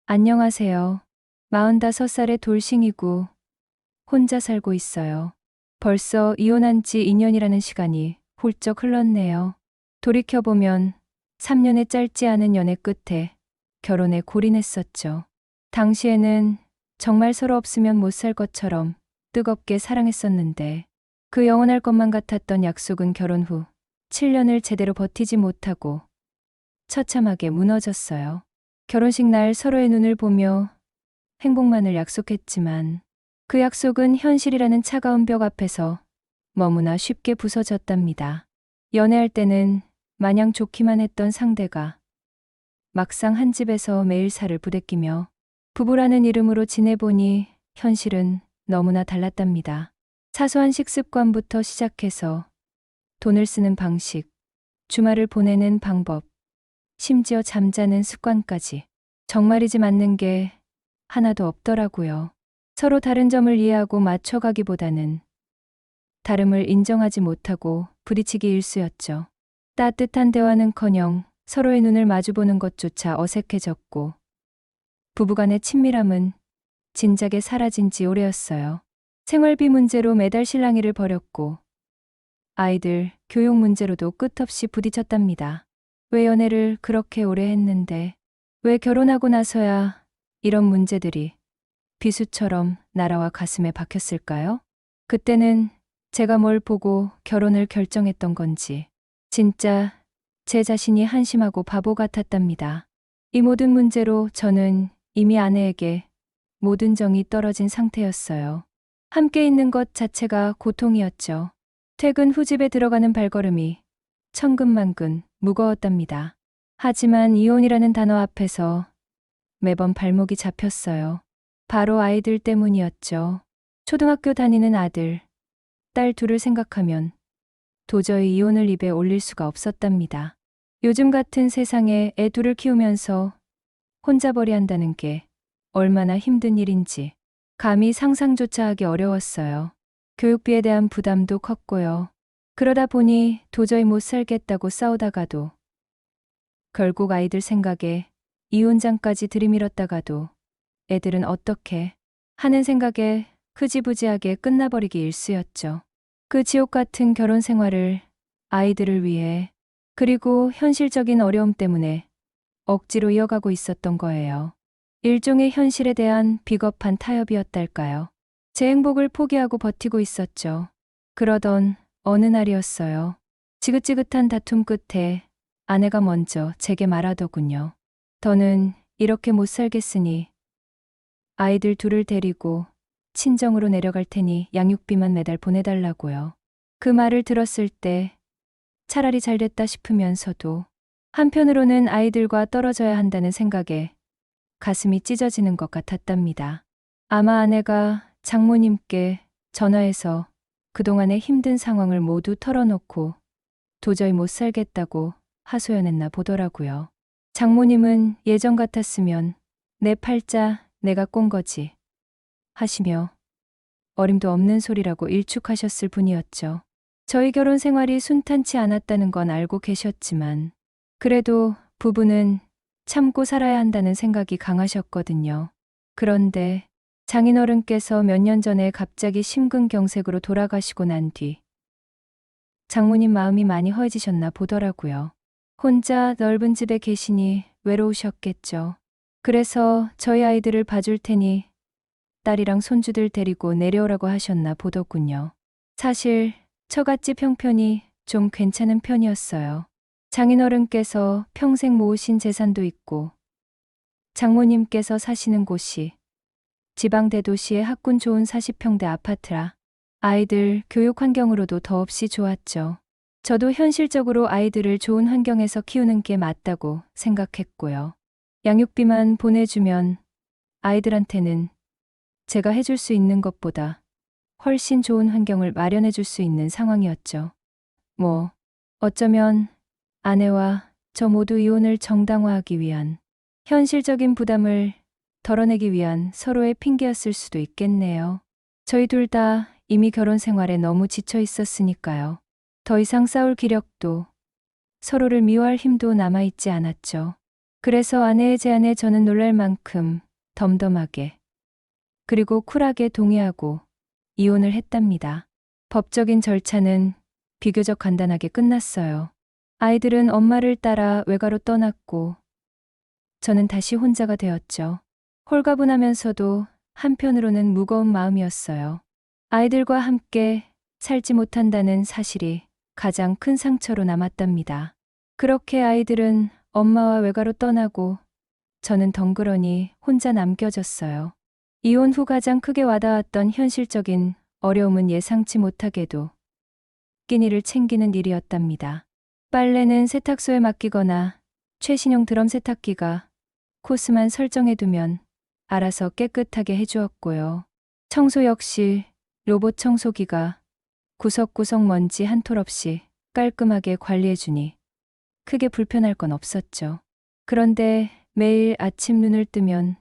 안녕하세요. 45살의 돌싱이고 혼자 살고 있어요. 벌써 이혼한 지 2년이라는 시간이 훌쩍 흘렀네요. 돌이켜보면 3년의 짧지 않은 연애 끝에 결혼에 골인했었죠. 당시에는 정말 서로 없으면 못 살 것처럼 뜨겁게 사랑했었는데 그 영원할 것만 같았던 약속은 결혼 후 7년을 제대로 버티지 못하고 처참하게 무너졌어요. 결혼식 날 서로의 눈을 보며 행복만을 약속했지만 그 약속은 현실이라는 차가운 벽 앞에서 너무나 쉽게 부서졌답니다. 연애할 때는 마냥 좋기만 했던 상대가 막상 한 집에서 매일 살을 부대끼며 부부라는 이름으로 지내보니 현실은 너무나 달랐답니다. 사소한 식습관부터 시작해서 돈을 쓰는 방식, 주말을 보내는 방법, 심지어 잠자는 습관까지 정말이지 맞는 게 하나도 없더라고요. 서로 다른 점을 이해하고 맞춰가기보다는 다름을 인정하지 못하고 부딪히기 일쑤였죠. 따뜻한 대화는커녕 서로의 눈을 마주보는 것조차 어색해졌고 부부간의 친밀함은 진작에 사라진 지 오래였어요. 생활비 문제로 매달 실랑이를 벌였고 아이들 교육 문제로도 끝없이 부딪혔답니다. 왜 연애를 그렇게 오래 했는데 왜 결혼하고 나서야 이런 문제들이 비수처럼 날아와 가슴에 박혔을까요? 그때는 제가 뭘 보고 결혼을 결정했던 건지 진짜 제 자신이 한심하고 바보 같았답니다. 이 모든 문제로 저는 이미 아내에게 모든 정이 떨어진 상태였어요. 함께 있는 것 자체가 고통이었죠. 퇴근 후 집에 들어가는 발걸음이 천근만근 무거웠답니다. 하지만 이혼이라는 단어 앞에서 매번 발목이 잡혔어요. 바로 아이들 때문이었죠. 초등학교 다니는 아들, 딸 둘을 생각하면 도저히 이혼을 입에 올릴 수가 없었답니다. 요즘 같은 세상에 애 둘을 키우면서 혼자벌이 한다는 게 얼마나 힘든 일인지 감히 상상조차 하기 어려웠어요. 교육비에 대한 부담도 컸고요. 그러다 보니 도저히 못 살겠다고 싸우다가도 결국 아이들 생각에 이혼장까지 들이밀었다가도 애들은 어떻게 하는 생각에 흐지부지하게 끝나버리기 일쑤였죠. 그 지옥 같은 결혼 생활을 아이들을 위해 그리고 현실적인 어려움 때문에 억지로 이어가고 있었던 거예요. 일종의 현실에 대한 비겁한 타협이었달까요. 제 행복을 포기하고 버티고 있었죠. 그러던 어느 날이었어요. 지긋지긋한 다툼 끝에 아내가 먼저 제게 말하더군요. 더는 이렇게 못 살겠으니 아이들 둘을 데리고 친정으로 내려갈 테니 양육비만 매달 보내달라고요. 그 말을 들었을 때 차라리 잘됐다 싶으면서도 한편으로는 아이들과 떨어져야 한다는 생각에 가슴이 찢어지는 것 같았답니다. 아마 아내가 장모님께 전화해서 그동안의 힘든 상황을 모두 털어놓고 도저히 못 살겠다고 하소연했나 보더라고요. 장모님은 예전 같았으면 내 팔자 내가 꼰 거지 하시며 어림도 없는 소리라고 일축하셨을 분이었죠. 저희 결혼 생활이 순탄치 않았다는 건 알고 계셨지만 그래도 부부는 참고 살아야 한다는 생각이 강하셨거든요. 그런데 장인어른께서 몇 년 전에 갑자기 심근경색으로 돌아가시고 난 뒤 장모님 마음이 많이 허해지셨나 보더라고요. 혼자 넓은 집에 계시니 외로우셨겠죠. 그래서 저희 아이들을 봐줄 테니 딸이랑 손주들 데리고 내려오라고 하셨나 보더군요. 사실 처갓집 형편이 좀 괜찮은 편이었어요. 장인어른께서 평생 모으신 재산도 있고 장모님께서 사시는 곳이 지방 대도시의 학군 좋은 40평대 아파트라 아이들 교육 환경으로도 더없이 좋았죠. 저도 현실적으로 아이들을 좋은 환경에서 키우는 게 맞다고 생각했고요. 양육비만 보내주면 아이들한테는 제가 해줄 수 있는 것보다 훨씬 좋은 환경을 마련해 줄 수 있는 상황이었죠. 어쩌면 아내와 저 모두 이혼을 정당화하기 위한 현실적인 부담을 덜어내기 위한 서로의 핑계였을 수도 있겠네요. 저희 둘 다 이미 결혼 생활에 너무 지쳐 있었으니까요. 더 이상 싸울 기력도 서로를 미워할 힘도 남아있지 않았죠. 그래서 아내의 제안에 저는 놀랄 만큼 덤덤하게 그리고 쿨하게 동의하고 이혼을 했답니다. 법적인 절차는 비교적 간단하게 끝났어요. 아이들은 엄마를 따라 외가로 떠났고 저는 다시 혼자가 되었죠. 홀가분하면서도 한편으로는 무거운 마음이었어요. 아이들과 함께 살지 못한다는 사실이 가장 큰 상처로 남았답니다. 그렇게 아이들은 엄마와 외가로 떠나고 저는 덩그러니 혼자 남겨졌어요. 이혼 후 가장 크게 와닿았던 현실적인 어려움은 예상치 못하게도 끼니를 챙기는 일이었답니다. 빨래는 세탁소에 맡기거나 최신형 드럼 세탁기가 코스만 설정해두면 알아서 깨끗하게 해주었고요. 청소 역시 로봇 청소기가 구석구석 먼지 한 톨 없이 깔끔하게 관리해주니 크게 불편할 건 없었죠. 그런데 매일 아침 눈을 뜨면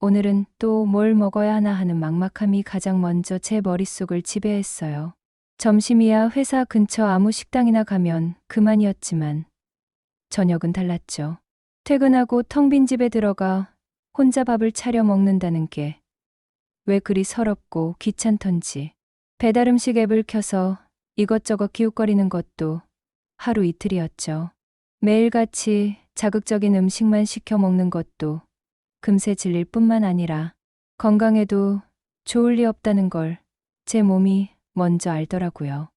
오늘은 또 뭘 먹어야 하나 하는 막막함이 가장 먼저 제 머릿속을 지배했어요. 점심이야 회사 근처 아무 식당이나 가면 그만이었지만 저녁은 달랐죠. 퇴근하고 텅 빈 집에 들어가 혼자 밥을 차려 먹는다는 게 왜 그리 서럽고 귀찮던지 배달 음식 앱을 켜서 이것저것 기웃거리는 것도 하루 이틀이었죠. 매일같이 자극적인 음식만 시켜 먹는 것도 금세 질릴 뿐만 아니라 건강에도 좋을 리 없다는 걸 제 몸이 먼저 알더라고요.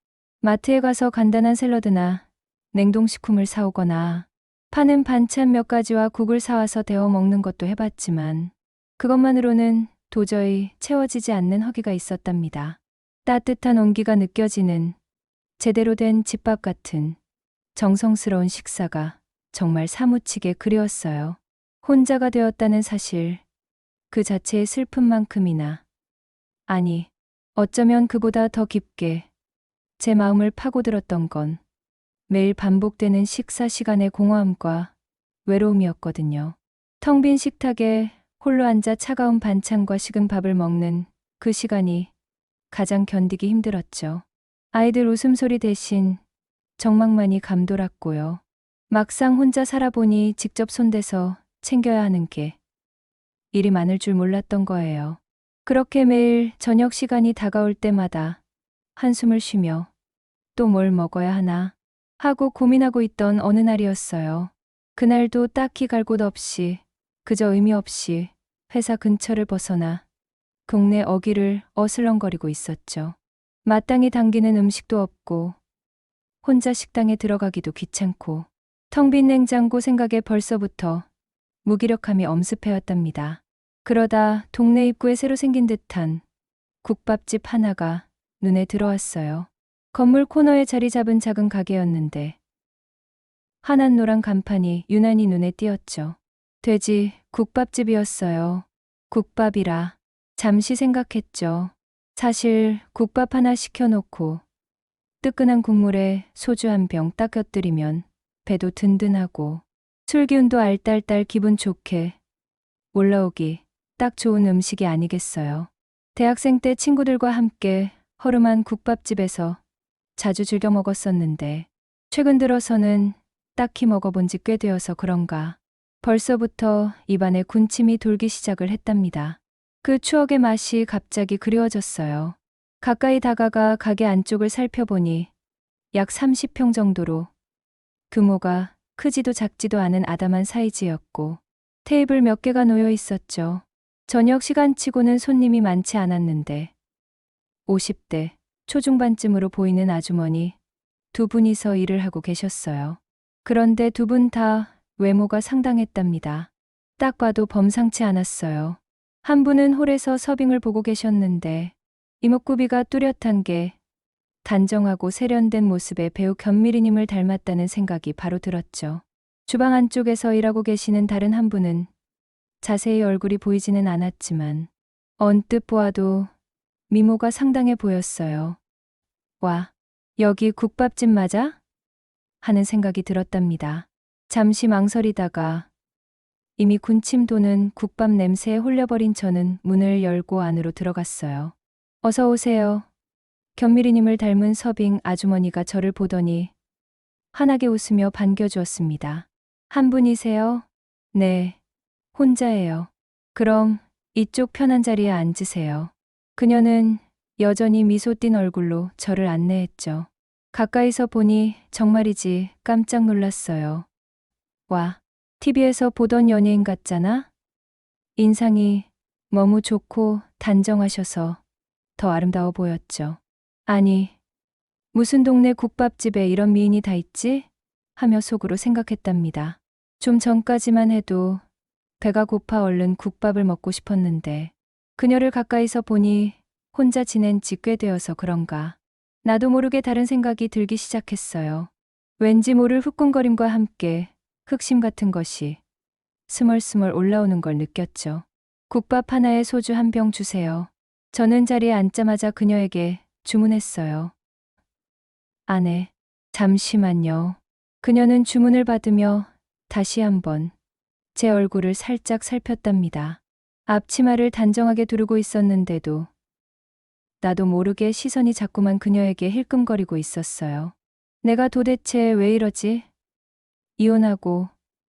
마트에 가서 간단한 샐러드나 냉동식품을 사오거나 파는 반찬 몇 가지와 국을 사와서 데워 먹는 것도 해봤지만 그것만으로는 도저히 채워지지 않는 허기가 있었답니다. 따뜻한 온기가 느껴지는 제대로 된 집밥 같은 정성스러운 식사가 정말 사무치게 그리웠어요. 혼자가 되었다는 사실 그 자체의 슬픔만큼이나 아니 어쩌면 그보다 더 깊게 제 마음을 파고들었던 건 매일 반복되는 식사 시간의 공허함과 외로움이었거든요. 텅 빈 식탁에 홀로 앉아 차가운 반찬과 식은 밥을 먹는 그 시간이 가장 견디기 힘들었죠. 아이들 웃음소리 대신 정막만이 감돌았고요. 막상 혼자 살아보니 직접 손대서 챙겨야 하는 게 일이 많을 줄 몰랐던 거예요. 그렇게 매일 저녁 시간이 다가올 때마다 한숨을 쉬며 또 뭘 먹어야 하나 하고 고민하고 있던 어느 날이었어요. 그날도 딱히 갈 곳 없이 그저 의미 없이 회사 근처를 벗어나 동네 어귀를 어슬렁거리고 있었죠. 마땅히 당기는 음식도 없고 혼자 식당에 들어가기도 귀찮고 텅 빈 냉장고 생각에 벌써부터 무기력함이 엄습해왔답니다. 그러다 동네 입구에 새로 생긴 듯한 국밥집 하나가 눈에 들어왔어요. 건물 코너에 자리 잡은 작은 가게였는데 환한 노란 간판이 유난히 눈에 띄었죠. 돼지 국밥집이었어요. 국밥이라 잠시 생각했죠. 사실 국밥 하나 시켜놓고 뜨끈한 국물에 소주 한 병 딱 곁들이면 배도 든든하고 술 기운도 알딸딸 기분 좋게 올라오기 딱 좋은 음식이 아니겠어요. 대학생 때 친구들과 함께 허름한 국밥집에서 자주 즐겨 먹었었는데 최근 들어서는 딱히 먹어본 지 꽤 되어서 그런가 벌써부터 입안에 군침이 돌기 시작을 했답니다. 그 추억의 맛이 갑자기 그리워졌어요. 가까이 다가가 가게 안쪽을 살펴보니 약 30평 정도로 규모가 크지도 작지도 않은 아담한 사이즈였고 테이블 몇 개가 놓여 있었죠. 저녁 시간치고는 손님이 많지 않았는데 50대 초중반쯤으로 보이는 아주머니 두 분이서 일을 하고 계셨어요. 그런데 두 분 다 외모가 상당했답니다. 딱 봐도 범상치 않았어요. 한 분은 홀에서 서빙을 보고 계셨는데 이목구비가 뚜렷한 게 단정하고 세련된 모습의 배우 견미리님을 닮았다는 생각이 바로 들었죠. 주방 안쪽에서 일하고 계시는 다른 한 분은 자세히 얼굴이 보이지는 않았지만 언뜻 보아도 미모가 상당해 보였어요. 와, 여기 국밥집 맞아? 하는 생각이 들었답니다. 잠시 망설이다가 이미 군침 도는 국밥 냄새에 홀려버린 저는 문을 열고 안으로 들어갔어요. 어서 오세요. 견미리님을 닮은 서빙 아주머니가 저를 보더니 환하게 웃으며 반겨주었습니다. 한 분이세요? 네, 혼자예요. 그럼 이쪽 편한 자리에 앉으세요. 그녀는 여전히 미소 띤 얼굴로 저를 안내했죠. 가까이서 보니 정말이지 깜짝 놀랐어요. 와, TV에서 보던 연예인 같잖아? 인상이 너무 좋고 단정하셔서 더 아름다워 보였죠. 아니, 무슨 동네 국밥집에 이런 미인이 다 있지? 하며 속으로 생각했답니다. 좀 전까지만 해도 배가 고파 얼른 국밥을 먹고 싶었는데 그녀를 가까이서 보니 혼자 지낸 지 꽤 되어서 그런가. 나도 모르게 다른 생각이 들기 시작했어요. 왠지 모를 후끈거림과 함께 흑심 같은 것이 스멀스멀 올라오는 걸 느꼈죠. 국밥 하나에 소주 한 병 주세요. 저는 자리에 앉자마자 그녀에게 주문했어요. 아네, 잠시만요. 그녀는 주문을 받으며 다시 한번 제 얼굴을 살짝 살폈답니다. 앞치마를 단정하게 두르고 있었는데도 나도 모르게 시선이 자꾸만 그녀에게 힐끔거리고 있었어요. 내가 도대체 왜 이러지? 이혼하고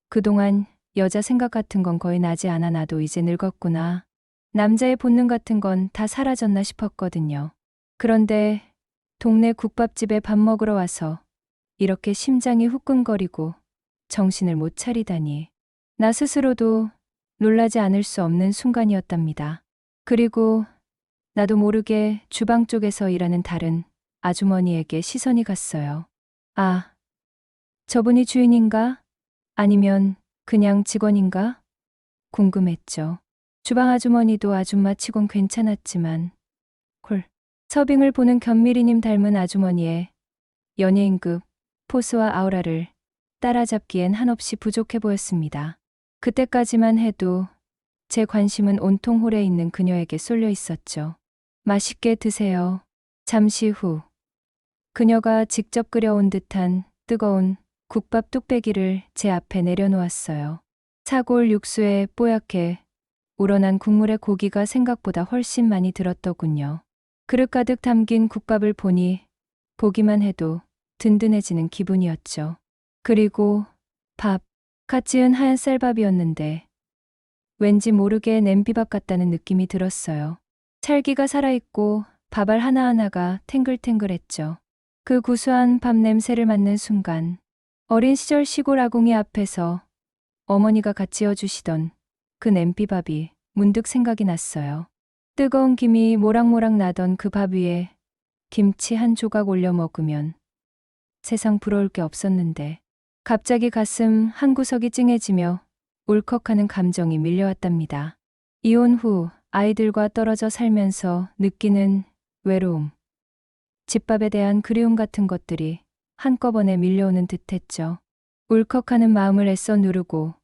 그동안 여자 생각 같은 건 거의 나지 않아 나도 이제 늙었구나. 남자의 본능 같은 건 다 사라졌나 싶었거든요. 그런데 동네 국밥집에 밥 먹으러 와서 이렇게 심장이 후끈거리고 정신을 못 차리다니. 나 스스로도 놀라지 않을 수 없는 순간이었답니다. 그리고 나도 모르게 주방 쪽에서 일하는 다른 아주머니에게 시선이 갔어요. 아, 저분이 주인인가? 아니면 그냥 직원인가? 궁금했죠. 주방 아주머니도 아줌마 치곤 괜찮았지만 콜. 서빙을 보는 견미리님 닮은 아주머니의 연예인급 포스와 아우라를 따라잡기엔 한없이 부족해 보였습니다. 그때까지만 해도 제 관심은 온통 홀에 있는 그녀에게 쏠려 있었죠. 맛있게 드세요. 잠시 후 그녀가 직접 끓여온 듯한 뜨거운 국밥 뚝배기를 제 앞에 내려놓았어요. 사골 육수에 뽀얗게 우러난 국물에 고기가 생각보다 훨씬 많이 들었더군요. 그릇 가득 담긴 국밥을 보니 보기만 해도 든든해지는 기분이었죠. 그리고 밥, 갓 지은 하얀 쌀밥이었는데 왠지 모르게 냄비밥 같다는 느낌이 들었어요. 찰기가 살아있고 밥알 하나하나가 탱글탱글했죠. 그 구수한 밥 냄새를 맡는 순간 어린 시절 시골 아궁이 앞에서 어머니가 갓 지어주시던 그 냄비밥이 문득 생각이 났어요. 뜨거운 김이 모락모락 나던 그 밥 위에 김치 한 조각 올려 먹으면 세상 부러울 게 없었는데 갑자기 가슴 한 구석이 찡해지며 울컥하는 감정이 밀려왔답니다. 이혼 후 아이들과 떨어져 살면서 느끼는 외로움, 집밥에 대한 그리움 같은 것들이 한꺼번에 밀려오는 듯했죠. 울컥하는 마음을 애써 누르고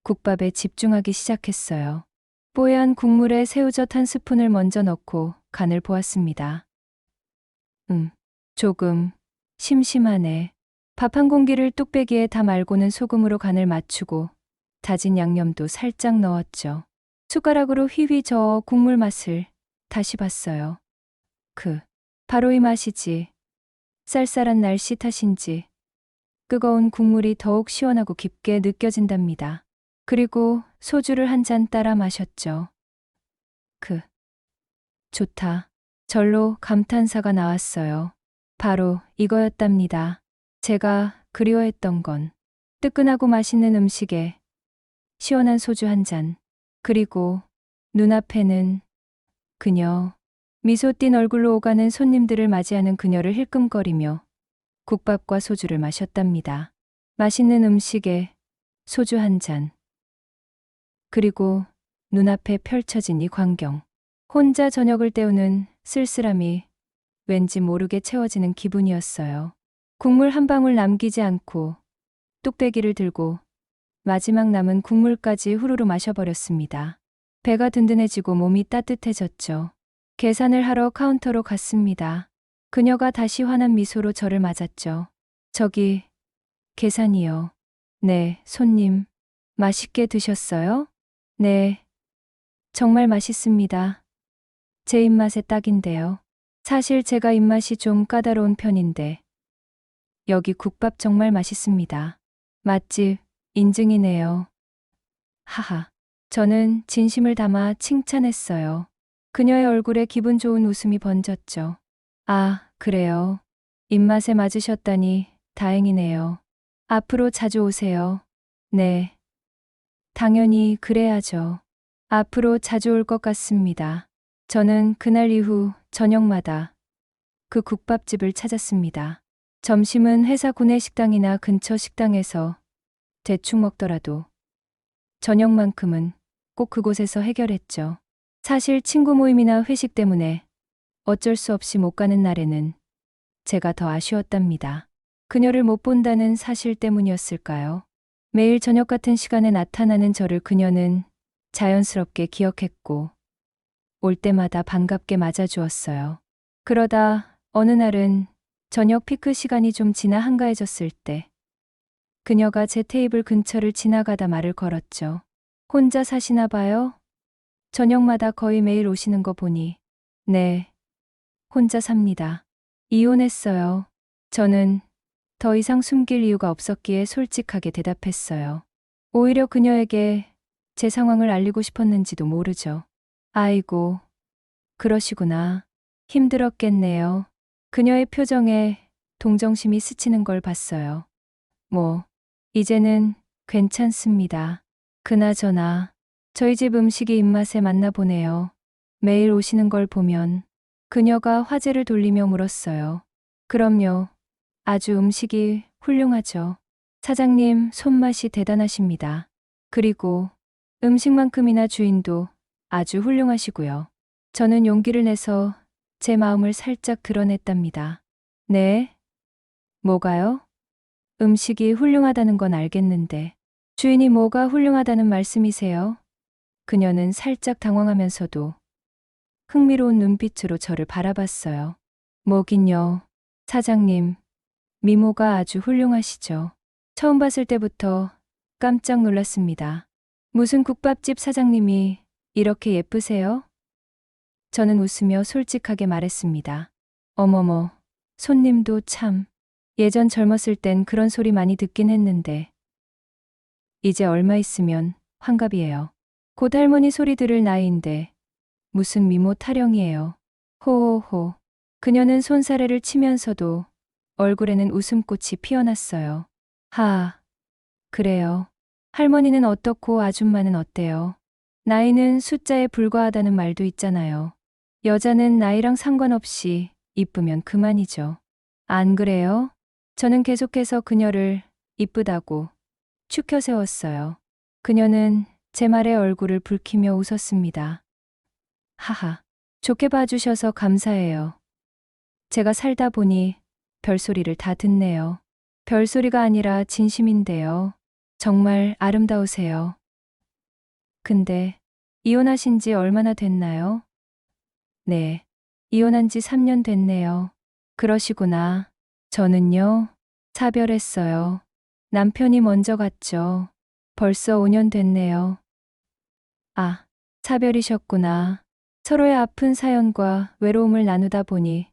국밥에 집중하기 시작했어요. 뽀얀 국물에 새우젓 한 스푼을 먼저 넣고 간을 보았습니다. 조금 심심하네. 밥 한 공기를 뚝배기에 다 말고는 소금으로 간을 맞추고 다진 양념도 살짝 넣었죠. 숟가락으로 휘휘 저어 국물 맛을 다시 봤어요. 바로 이 맛이지. 쌀쌀한 날씨 탓인지 뜨거운 국물이 더욱 시원하고 깊게 느껴진답니다. 그리고 소주를 한 잔 따라 마셨죠. 좋다. 절로 감탄사가 나왔어요. 바로 이거였답니다. 제가 그리워했던 건 뜨끈하고 맛있는 음식에 시원한 소주 한 잔, 그리고 눈앞에는 그녀, 미소 띤 얼굴로 오가는 손님들을 맞이하는 그녀를 힐끔거리며 국밥과 소주를 마셨답니다. 맛있는 음식에 소주 한 잔, 그리고 눈앞에 펼쳐진 이 광경. 혼자 저녁을 때우는 쓸쓸함이 왠지 모르게 채워지는 기분이었어요. 국물 한 방울 남기지 않고 뚝배기를 들고 마지막 남은 국물까지 후루루 마셔버렸습니다. 배가 든든해지고 몸이 따뜻해졌죠. 계산을 하러 카운터로 갔습니다. 그녀가 다시 환한 미소로 저를 맞았죠. 저기, 계산이요. 네, 손님. 맛있게 드셨어요? 네, 정말 맛있습니다. 제 입맛에 딱인데요. 사실 제가 입맛이 좀 까다로운 편인데 여기 국밥 정말 맛있습니다. 맛집 인증이네요. 하하. 저는 진심을 담아 칭찬했어요. 그녀의 얼굴에 기분 좋은 웃음이 번졌죠. 아, 그래요. 입맛에 맞으셨다니 다행이네요. 앞으로 자주 오세요. 네. 당연히 그래야죠. 앞으로 자주 올 것 같습니다. 저는 그날 이후 저녁마다 그 국밥집을 찾았습니다. 점심은 회사 구내식당이나 근처 식당에서 대충 먹더라도 저녁만큼은 꼭 그곳에서 해결했죠. 사실 친구 모임이나 회식 때문에 어쩔 수 없이 못 가는 날에는 제가 더 아쉬웠답니다. 그녀를 못 본다는 사실 때문이었을까요? 매일 저녁 같은 시간에 나타나는 저를 그녀는 자연스럽게 기억했고 올 때마다 반갑게 맞아주었어요. 그러다 어느 날은 저녁 피크 시간이 좀 지나 한가해졌을 때 그녀가 제 테이블 근처를 지나가다 말을 걸었죠. 혼자 사시나 봐요? 저녁마다 거의 매일 오시는 거 보니. 네, 혼자 삽니다. 이혼했어요. 저는 더 이상 숨길 이유가 없었기에 솔직하게 대답했어요. 오히려 그녀에게 제 상황을 알리고 싶었는지도 모르죠. 아이고, 그러시구나. 힘들었겠네요. 그녀의 표정에 동정심이 스치는 걸 봤어요. 뭐, 이제는 괜찮습니다. 그나저나, 저희 집 음식이 입맛에 맞나 보네요. 매일 오시는 걸 보면. 그녀가 화제를 돌리며 물었어요. 그럼요. 아주 음식이 훌륭하죠. 사장님 손맛이 대단하십니다. 그리고 음식만큼이나 주인도 아주 훌륭하시고요. 저는 용기를 내서 제 마음을 살짝 드러냈답니다. 네? 뭐가요? 음식이 훌륭하다는 건 알겠는데 주인이 뭐가 훌륭하다는 말씀이세요? 그녀는 살짝 당황하면서도 흥미로운 눈빛으로 저를 바라봤어요. 뭐긴요. 사장님, 미모가 아주 훌륭하시죠. 처음 봤을 때부터 깜짝 놀랐습니다. 무슨 국밥집 사장님이 이렇게 예쁘세요? 저는 웃으며 솔직하게 말했습니다. 어머머, 손님도 참. 예전 젊었을 땐 그런 소리 많이 듣긴 했는데 이제 얼마 있으면 환갑이에요. 곧 할머니 소리 들을 나이인데 무슨 미모 타령이에요. 호호호. 그녀는 손사래를 치면서도 얼굴에는 웃음꽃이 피어났어요. 하, 그래요. 할머니는 어떻고 아줌마는 어때요? 나이는 숫자에 불과하다는 말도 있잖아요. 여자는 나이랑 상관없이 이쁘면 그만이죠. 안 그래요? 저는 계속해서 그녀를 이쁘다고 추켜 세웠어요. 그녀는 제 말에 얼굴을 붉히며 웃었습니다. 하하, 좋게 봐주셔서 감사해요. 제가 살다 보니 별소리를 다 듣네요. 별소리가 아니라 진심인데요. 정말 아름다우세요. 근데 이혼하신 지 얼마나 됐나요? 네, 이혼한 지 3년 됐네요. 그러시구나. 저는요, 사별했어요. 남편이 먼저 갔죠. 벌써 5년 됐네요. 아, 사별이셨구나. 서로의 아픈 사연과 외로움을 나누다 보니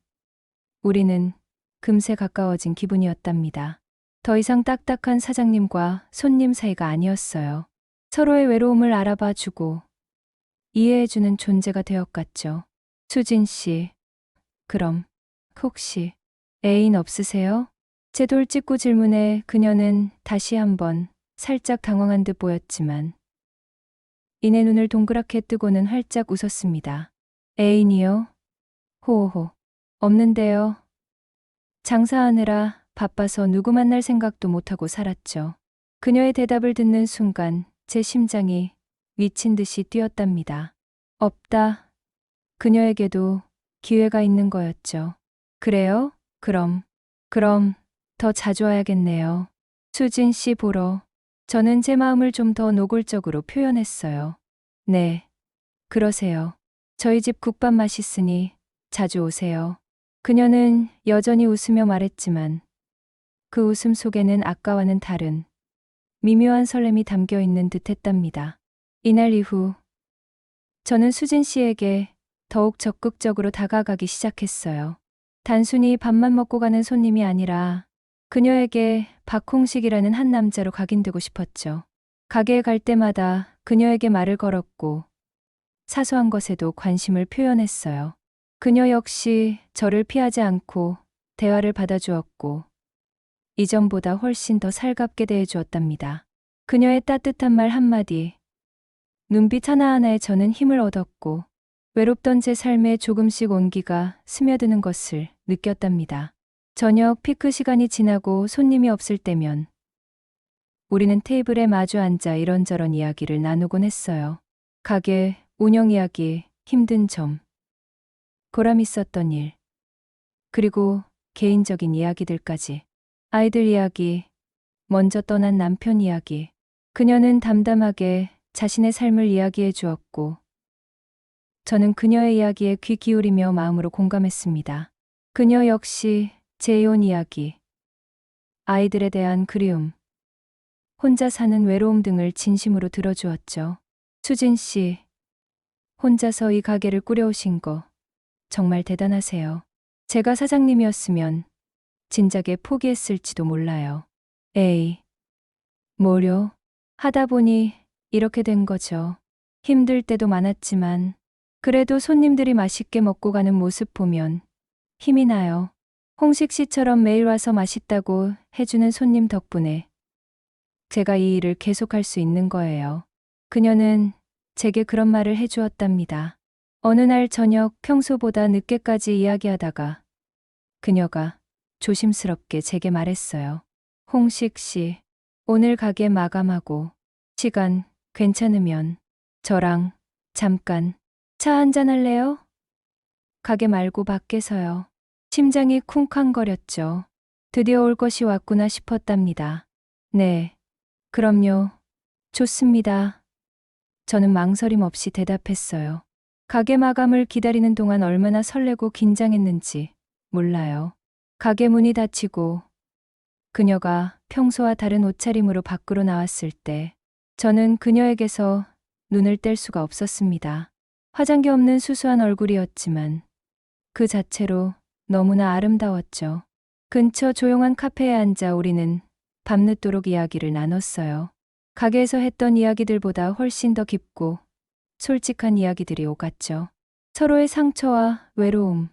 우리는 금세 가까워진 기분이었답니다. 더 이상 딱딱한 사장님과 손님 사이가 아니었어요. 서로의 외로움을 알아봐 주고 이해해주는 존재가 되었겠죠. 수진 씨, 그럼 혹시 애인 없으세요? 제 돌직구 질문에 그녀는 다시 한번 살짝 당황한 듯 보였지만 이내 눈을 동그랗게 뜨고는 활짝 웃었습니다. 애인이요? 호호호. 없는데요. 장사하느라 바빠서 누구 만날 생각도 못하고 살았죠. 그녀의 대답을 듣는 순간 제 심장이 미친 듯이 뛰었답니다. 없다. 그녀에게도 기회가 있는 거였죠. 그래요? 그럼 더 자주 와야겠네요. 수진 씨 보러. 저는 제 마음을 좀 더 노골적으로 표현했어요. 네, 그러세요. 저희 집 국밥 맛있으니 자주 오세요. 그녀는 여전히 웃으며 말했지만 그 웃음 속에는 아까와는 다른 미묘한 설렘이 담겨 있는 듯 했답니다. 이날 이후 저는 수진 씨에게 더욱 적극적으로 다가가기 시작했어요. 단순히 밥만 먹고 가는 손님이 아니라 그녀에게 박홍식이라는 한 남자로 각인되고 싶었죠. 가게에 갈 때마다 그녀에게 말을 걸었고 사소한 것에도 관심을 표현했어요. 그녀 역시 저를 피하지 않고 대화를 받아주었고 이전보다 훨씬 더 살갑게 대해주었답니다. 그녀의 따뜻한 말 한마디, 눈빛 하나하나에 저는 힘을 얻었고 외롭던 제 삶에 조금씩 온기가 스며드는 것을 느꼈답니다. 저녁 피크 시간이 지나고 손님이 없을 때면 우리는 테이블에 마주 앉아 이런저런 이야기를 나누곤 했어요. 가게, 운영 이야기, 힘든 점, 보람 있었던 일, 그리고 개인적인 이야기들까지. 아이들 이야기, 먼저 떠난 남편 이야기. 그녀는 담담하게 자신의 삶을 이야기해 주었고 저는 그녀의 이야기에 귀 기울이며 마음으로 공감했습니다. 그녀 역시 제 이혼 이야기, 아이들에 대한 그리움, 혼자 사는 외로움 등을 진심으로 들어주었죠. 수진 씨, 혼자서 이 가게를 꾸려오신 거 정말 대단하세요. 제가 사장님이었으면 진작에 포기했을지도 몰라요. 에이, 뭐려? 하다 보니 이렇게 된 거죠. 힘들 때도 많았지만 그래도 손님들이 맛있게 먹고 가는 모습 보면 힘이 나요. 홍식 씨처럼 매일 와서 맛있다고 해주는 손님 덕분에 제가 이 일을 계속할 수 있는 거예요. 그녀는 제게 그런 말을 해주었답니다. 어느 날 저녁 평소보다 늦게까지 이야기하다가 그녀가 조심스럽게 제게 말했어요. 홍식 씨, 오늘 가게 마감하고 시간 괜찮으면 저랑 잠깐 차 한잔 할래요? 가게 말고 밖에서요. 심장이 쿵쾅거렸죠. 드디어 올 것이 왔구나 싶었답니다. 네, 그럼요. 좋습니다. 저는 망설임 없이 대답했어요. 가게 마감을 기다리는 동안 얼마나 설레고 긴장했는지 몰라요. 가게 문이 닫히고 그녀가 평소와 다른 옷차림으로 밖으로 나왔을 때 저는 그녀에게서 눈을 뗄 수가 없었습니다. 화장기 없는 수수한 얼굴이었지만 그 자체로 너무나 아름다웠죠. 근처 조용한 카페에 앉아 우리는 밤늦도록 이야기를 나눴어요. 가게에서 했던 이야기들보다 훨씬 더 깊고 솔직한 이야기들이 오갔죠. 서로의 상처와 외로움,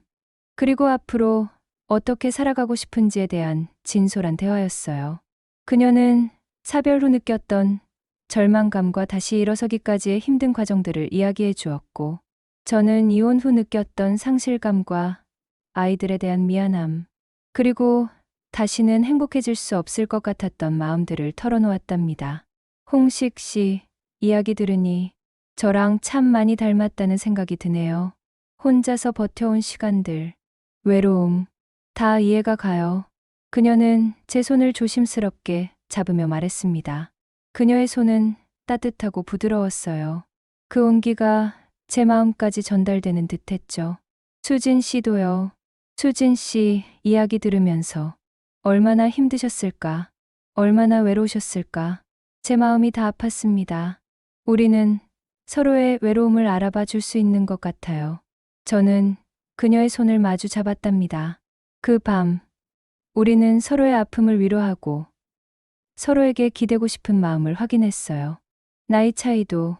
그리고 앞으로 어떻게 살아가고 싶은지에 대한 진솔한 대화였어요. 그녀는 사별 후 느꼈던 절망감과 다시 일어서기까지의 힘든 과정들을 이야기해 주었고, 저는 이혼 후 느꼈던 상실감과 아이들에 대한 미안함, 그리고 다시는 행복해질 수 없을 것 같았던 마음들을 털어놓았답니다. 홍식 씨 이야기 들으니 저랑 참 많이 닮았다는 생각이 드네요. 혼자서 버텨온 시간들, 외로움, 다 이해가 가요. 그녀는 제 손을 조심스럽게 잡으며 말했습니다. 그녀의 손은 따뜻하고 부드러웠어요. 그 온기가 제 마음까지 전달되는 듯했죠. 수진 씨도요. 수진 씨 이야기 들으면서 얼마나 힘드셨을까, 얼마나 외로우셨을까. 제 마음이 다 아팠습니다. 우리는 서로의 외로움을 알아봐 줄 수 있는 것 같아요. 저는 그녀의 손을 마주 잡았답니다. 그 밤, 우리는 서로의 아픔을 위로하고 서로에게 기대고 싶은 마음을 확인했어요. 나이 차이도,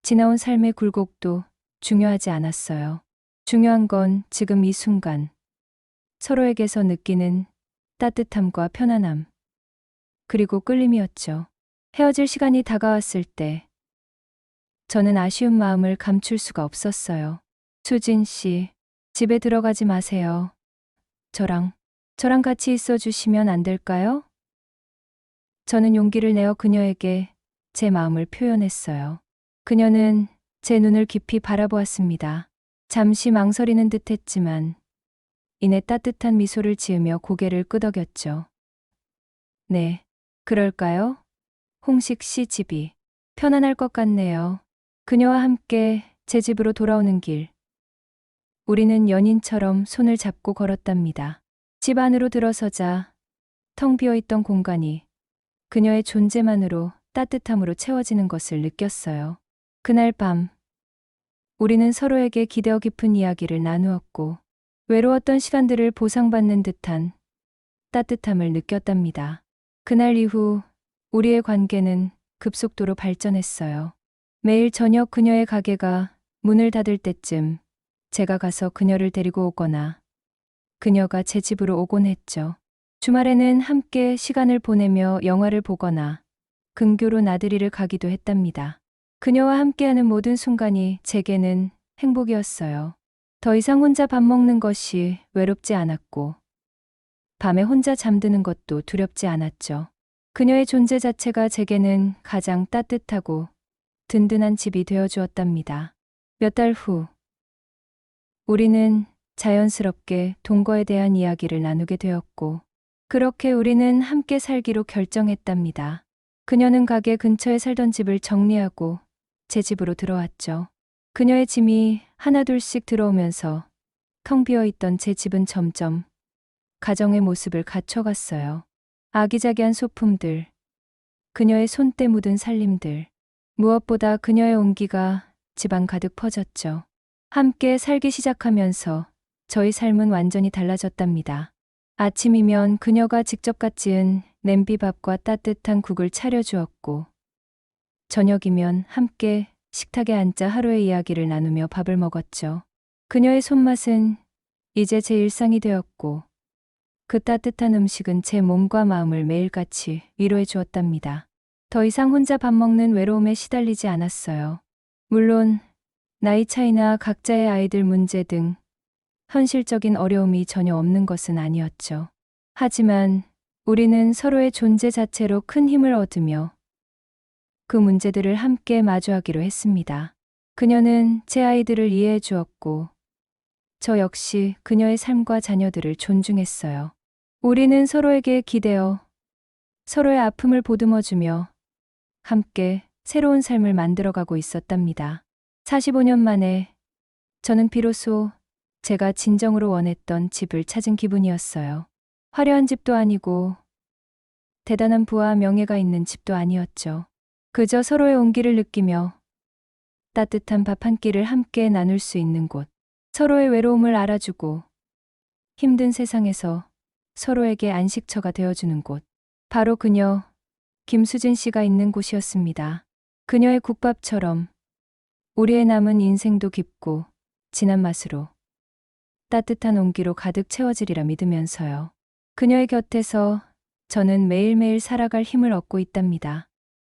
지나온 삶의 굴곡도 중요하지 않았어요. 중요한 건 지금 이 순간, 서로에게서 느끼는 따뜻함과 편안함, 그리고 끌림이었죠. 헤어질 시간이 다가왔을 때, 저는 아쉬운 마음을 감출 수가 없었어요. 수진 씨, 집에 들어가지 마세요. 저랑 같이 있어 주시면 안 될까요? 저는 용기를 내어 그녀에게 제 마음을 표현했어요. 그녀는 제 눈을 깊이 바라보았습니다. 잠시 망설이는 듯 했지만, 이내 따뜻한 미소를 지으며 고개를 끄덕였죠. 네, 그럴까요? 홍식 씨 집이 편안할 것 같네요. 그녀와 함께 제 집으로 돌아오는 길, 우리는 연인처럼 손을 잡고 걸었답니다. 집 안으로 들어서자 텅 비어있던 공간이 그녀의 존재만으로 따뜻함으로 채워지는 것을 느꼈어요. 그날 밤, 우리는 서로에게 기대어 깊은 이야기를 나누었고 외로웠던 시간들을 보상받는 듯한 따뜻함을 느꼈답니다. 그날 이후 우리의 관계는 급속도로 발전했어요. 매일 저녁 그녀의 가게가 문을 닫을 때쯤 제가 가서 그녀를 데리고 오거나 그녀가 제 집으로 오곤 했죠. 주말에는 함께 시간을 보내며 영화를 보거나 근교로 나들이를 가기도 했답니다. 그녀와 함께하는 모든 순간이 제게는 행복이었어요. 더 이상 혼자 밥 먹는 것이 외롭지 않았고 밤에 혼자 잠드는 것도 두렵지 않았죠. 그녀의 존재 자체가 제게는 가장 따뜻하고 든든한 집이 되어 주었답니다. 몇 달 후, 우리는 자연스럽게 동거에 대한 이야기를 나누게 되었고, 그렇게 우리는 함께 살기로 결정했답니다. 그녀는 가게 근처에 살던 집을 정리하고 제 집으로 들어왔죠. 그녀의 짐이 하나둘씩 들어오면서 텅 비어 있던 제 집은 점점 가정의 모습을 갖춰갔어요. 아기자기한 소품들, 그녀의 손때 묻은 살림들, 무엇보다 그녀의 온기가 집안 가득 퍼졌죠. 함께 살기 시작하면서 저희 삶은 완전히 달라졌답니다. 아침이면 그녀가 직접 갓 지은 냄비밥과 따뜻한 국을 차려주었고, 저녁이면 함께 식탁에 앉아 하루의 이야기를 나누며 밥을 먹었죠. 그녀의 손맛은 이제 제 일상이 되었고, 그 따뜻한 음식은 제 몸과 마음을 매일같이 위로해 주었답니다. 더 이상 혼자 밥 먹는 외로움에 시달리지 않았어요. 물론 나이 차이나 각자의 아이들 문제 등 현실적인 어려움이 전혀 없는 것은 아니었죠. 하지만 우리는 서로의 존재 자체로 큰 힘을 얻으며 그 문제들을 함께 마주하기로 했습니다. 그녀는 제 아이들을 이해해 주었고, 저 역시 그녀의 삶과 자녀들을 존중했어요. 우리는 서로에게 기대어 서로의 아픔을 보듬어주며 함께 새로운 삶을 만들어가고 있었답니다. 45년 만에 저는 비로소 제가 진정으로 원했던 집을 찾은 기분이었어요. 화려한 집도 아니고 대단한 부와 명예가 있는 집도 아니었죠. 그저 서로의 온기를 느끼며 따뜻한 밥 한 끼를 함께 나눌 수 있는 곳, 서로의 외로움을 알아주고 힘든 세상에서 서로에게 안식처가 되어주는 곳, 바로 그녀 김수진 씨가 있는 곳이었습니다. 그녀의 국밥처럼 우리의 남은 인생도 깊고 진한 맛으로 따뜻한 온기로 가득 채워지리라 믿으면서요. 그녀의 곁에서 저는 매일매일 살아갈 힘을 얻고 있답니다.